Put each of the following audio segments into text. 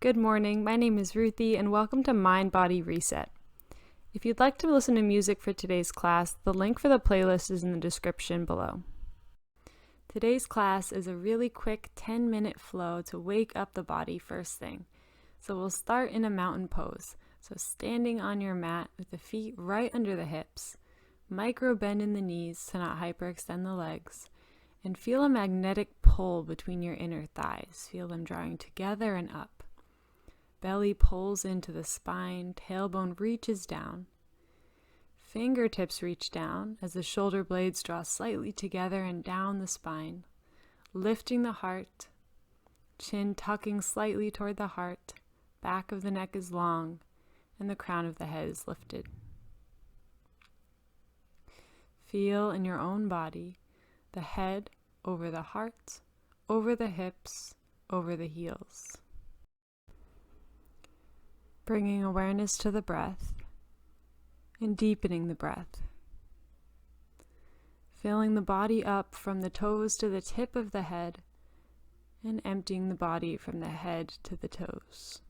Good morning, my name is Ruthie and welcome to Mind Body Reset. If you'd like to listen to music for today's class, the link for the playlist is in the description below. Today's class is a really quick 10-minute flow to wake up the body first thing. So we'll start in a mountain pose. So standing on your mat with the feet right under the hips, micro bend in the knees to not hyperextend the legs, and feel a magnetic pull between your inner thighs. Feel them drawing together and up. Belly pulls into the spine, tailbone reaches down. Fingertips reach down as the shoulder blades draw slightly together and down the spine, lifting the heart, chin tucking slightly toward the heart, back of the neck is long, and the crown of the head is lifted. Feel in your own body the head over the heart, over the hips, over the heels. Bringing awareness to the breath and deepening the breath. Filling the body up from the toes to the tip of the head and emptying the body from the head to the toes.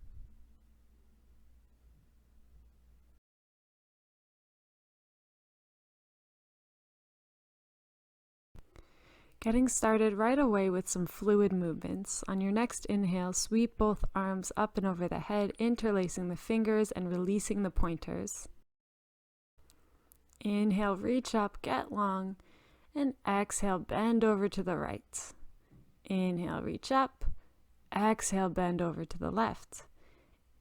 Getting started right away with some fluid movements. On your next inhale, sweep both arms up and over the head, interlacing the fingers and releasing the pointers. Inhale, reach up, get long, and exhale, bend over to the right. Inhale, reach up, exhale, bend over to the left.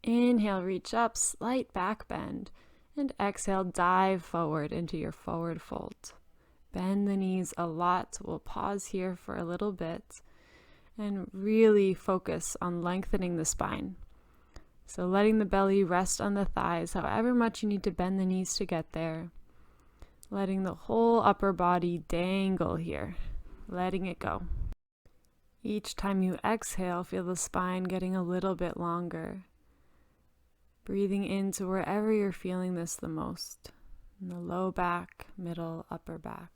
Inhale, reach up, slight back bend, and exhale, dive forward into your forward fold. Bend the knees a lot. We'll pause here for a little bit and really focus on lengthening the spine. So letting the belly rest on the thighs, however much you need to bend the knees to get there. Letting the whole upper body dangle here, letting it go. Each time you exhale, feel the spine getting a little bit longer. Breathing into wherever you're feeling this the most. In the low back, middle, upper back.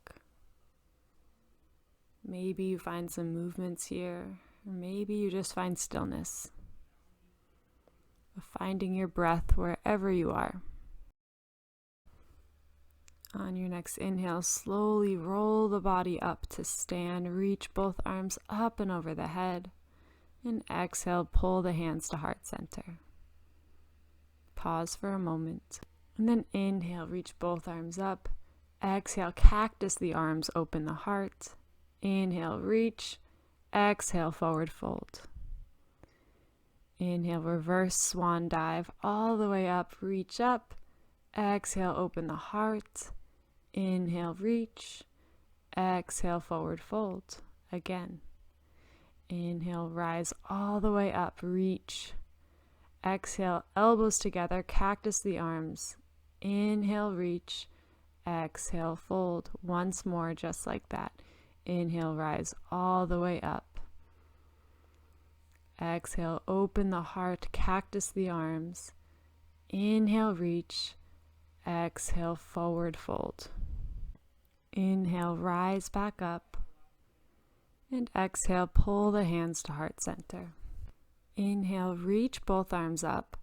Maybe you find some movements here, or maybe you just find stillness. Finding your breath wherever you are. On your next inhale, slowly roll the body up to stand. Reach both arms up and over the head. And exhale, pull the hands to heart center. Pause for a moment. And then inhale, reach both arms up. Exhale, cactus the arms, open the heart. Inhale, reach. Exhale, forward fold. Inhale, reverse swan dive all the way up, reach up. Exhale, open the heart. Inhale, reach. Exhale, forward fold. Again. Inhale, rise all the way up, reach. Exhale, elbows together, cactus the arms. Inhale, reach. Exhale, fold. Once more, just like that. Inhale, rise all the way up. Exhale, open the heart, cactus the arms. Inhale, reach. Exhale, forward fold. Inhale, rise back up. And exhale, pull the hands to heart center. Inhale, reach both arms up.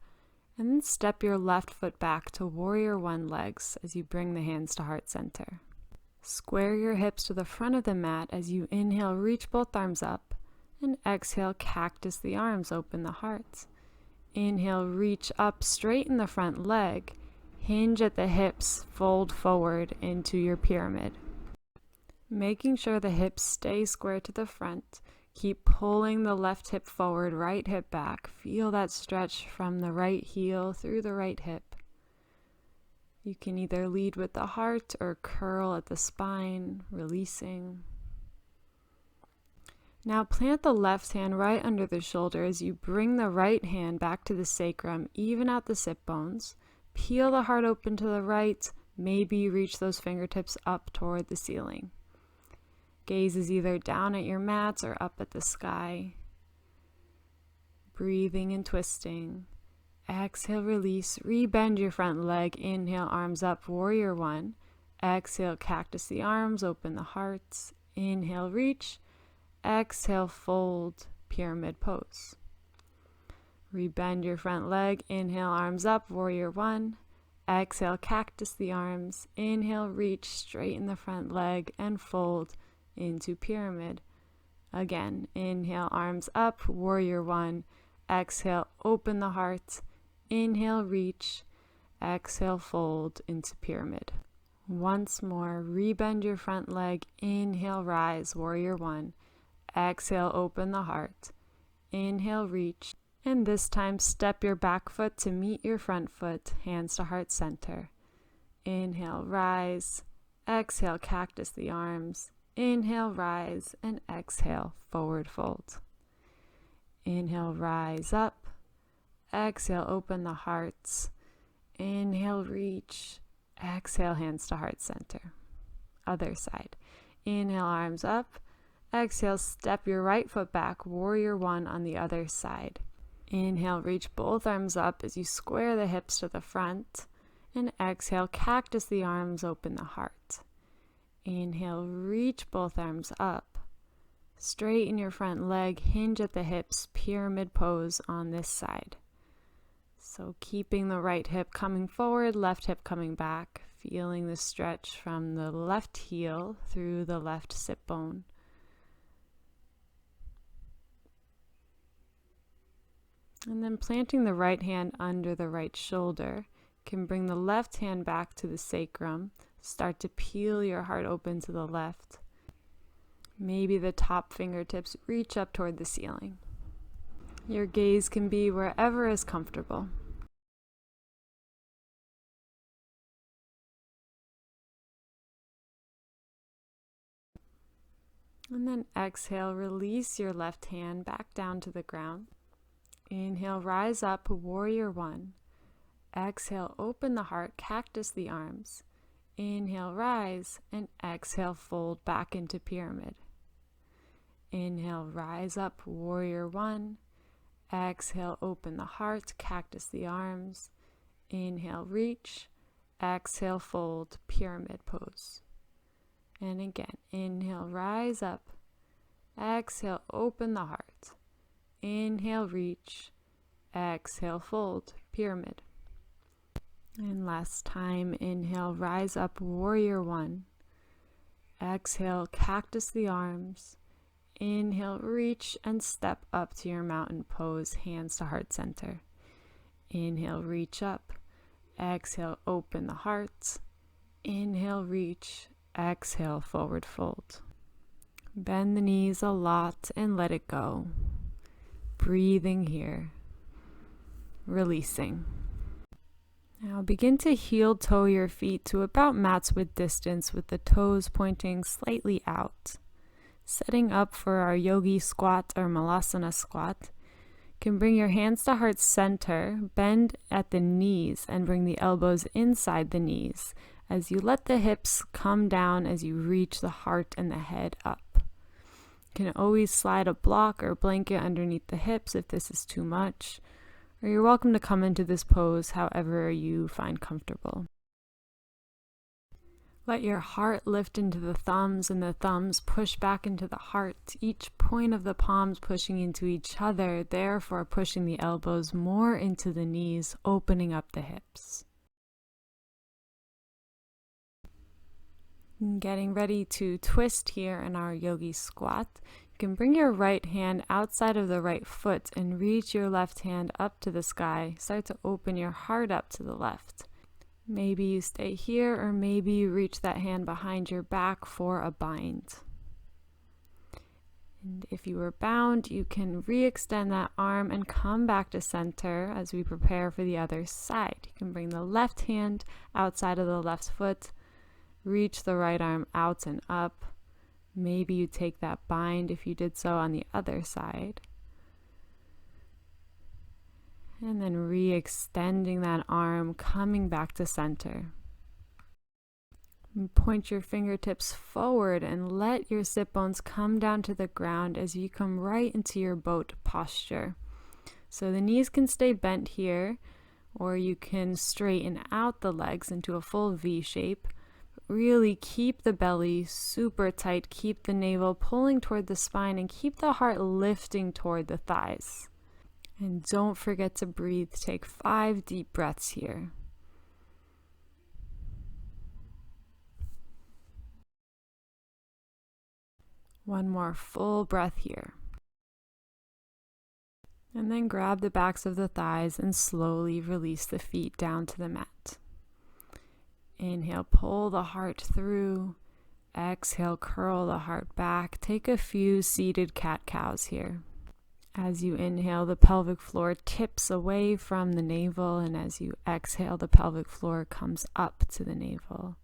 And then step your left foot back to warrior one legs as you bring the hands to heart center. Square your hips to the front of the mat as you inhale, reach both arms up, and exhale, cactus the arms, open the heart. Inhale, reach up, straighten the front leg, hinge at the hips, fold forward into your pyramid. Making sure the hips stay square to the front. Keep pulling the left hip forward, right hip back. Feel that stretch from the right heel through the right hip. You can either lead with the heart or curl at the spine, releasing. Now plant the left hand right under the shoulder as you bring the right hand back to the sacrum, even out the sit bones. Peel the heart open to the right. Maybe you reach those fingertips up toward the ceiling. Gaze is either down at your mats or up at the sky. Breathing and twisting. Exhale, release. Rebend your front leg. Inhale, arms up, warrior one. Exhale, cactus the arms, open the heart. Inhale, reach. Exhale, fold, pyramid pose. Rebend your front leg. Inhale, arms up, warrior one. Exhale, cactus the arms. Inhale, reach, straighten the front leg and fold into pyramid. Again, inhale, arms up, warrior one. Exhale, open the heart. Inhale, reach. Exhale, fold into pyramid. Once more, rebend your front leg. Inhale, rise, warrior one. Exhale, open the heart. Inhale, reach. And this time, step your back foot to meet your front foot, hands to heart center. Inhale, rise. Exhale, cactus the arms. Inhale, rise, and exhale, forward fold. Inhale, rise up. Exhale, open the hearts. Inhale, reach. Exhale, hands to heart center. Other side. Inhale, arms up. Exhale, step your right foot back, warrior one on the other side. Inhale, reach both arms up as you square the hips to the front. And exhale, cactus the arms, open the heart. Inhale, reach both arms up. Straighten your front leg, hinge at the hips, pyramid pose on this side. So keeping the right hip coming forward, left hip coming back, feeling the stretch from the left heel through the left sit bone. And then planting the right hand under the right shoulder, can bring the left hand back to the sacrum. Start to peel your heart open to the left. Maybe the top fingertips reach up toward the ceiling. Your gaze can be wherever is comfortable. And then exhale, release your left hand back down to the ground. Inhale, rise up, warrior one. Exhale, open the heart, cactus the arms. Inhale, rise, and exhale, fold back into pyramid. Inhale, rise up, warrior one. Exhale, open the heart, cactus the arms. Inhale, reach. Exhale, fold, pyramid pose. And again, inhale, rise up. Exhale, open the heart. Inhale, reach. Exhale, fold, pyramid. And last time, inhale, rise up, warrior one. Exhale, cactus the arms. Inhale, reach and step up to your mountain pose, hands to heart center. Inhale, reach up. Exhale, open the heart. Inhale, reach. Exhale, forward fold. Bend the knees a lot and let it go. Breathing here. Releasing. Now begin to heel toe your feet to about mat's width distance with the toes pointing slightly out. Setting up for our yogi squat or malasana squat. Can bring your hands to heart center, bend at the knees and bring the elbows inside the knees as you let the hips come down as you reach the heart and the head up. You can always slide a block or blanket underneath the hips if this is too much, or you're welcome to come into this pose however you find comfortable. Let your heart lift into the thumbs and the thumbs push back into the heart, each point of the palms pushing into each other, therefore pushing the elbows more into the knees, opening up the hips. Getting ready to twist here in our yogi squat. You can bring your right hand outside of the right foot and reach your left hand up to the sky. Start to open your heart up to the left. Maybe you stay here, or maybe you reach that hand behind your back for a bind. And if you were bound, you can re-extend that arm and come back to center as we prepare for the other side. You can bring the left hand outside of the left foot, reach the right arm out and up. Maybe you take that bind if you did so on the other side. And then re-extending that arm, coming back to center. And point your fingertips forward and let your sit bones come down to the ground as you come right into your boat posture. So the knees can stay bent here, or you can straighten out the legs into a full V shape. Really keep the belly super tight, keep the navel pulling toward the spine, and keep the heart lifting toward the thighs. And don't forget to breathe. Take 5 deep breaths here. One more full breath here. And then grab the backs of the thighs and slowly release the feet down to the mat. Inhale, pull the heart through. Exhale, curl the heart back. Take a few seated cat-cows here. As you inhale, the pelvic floor tips away from the navel, and as you exhale, the pelvic floor comes up to the navel.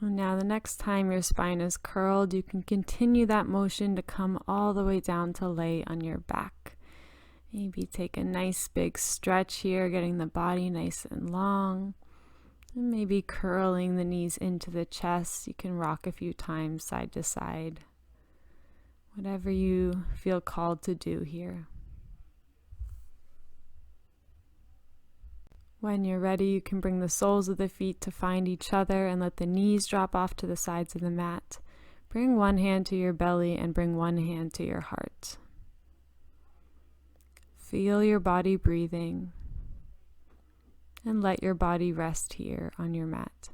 And now the next time your spine is curled, you can continue that motion to come all the way down to lay on your back. Maybe take a nice big stretch here, getting the body nice and long. And maybe curling the knees into the chest. You can rock a few times side to side. Whatever you feel called to do here. When you're ready, you can bring the soles of the feet to find each other and let the knees drop off to the sides of the mat. Bring one hand to your belly and bring one hand to your heart. Feel your body breathing and let your body rest here on your mat.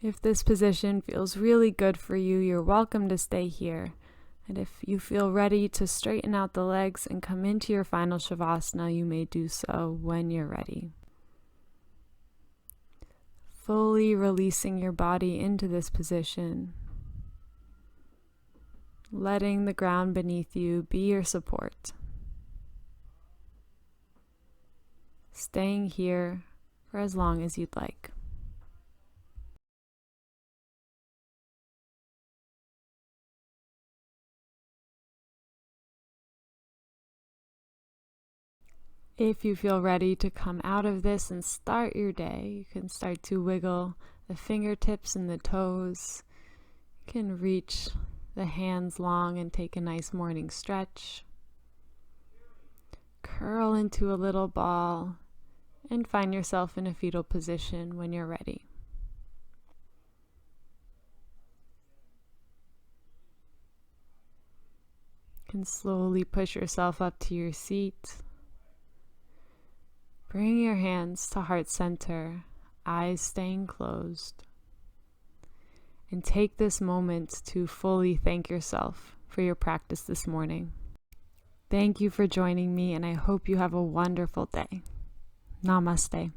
If this position feels really good for you, you're welcome to stay here. And if you feel ready to straighten out the legs and come into your final Shavasana, you may do so when you're ready. Fully releasing your body into this position. Letting the ground beneath you be your support. Staying here for as long as you'd like. If you feel ready to come out of this and start your day, you can start to wiggle the fingertips and the toes. You can reach the hands long and take a nice morning stretch. Curl into a little ball and find yourself in a fetal position when you're ready. You can slowly push yourself up to your seat. Bring your hands to heart center, eyes staying closed. And take this moment to fully thank yourself for your practice this morning. Thank you for joining me, and I hope you have a wonderful day. Namaste.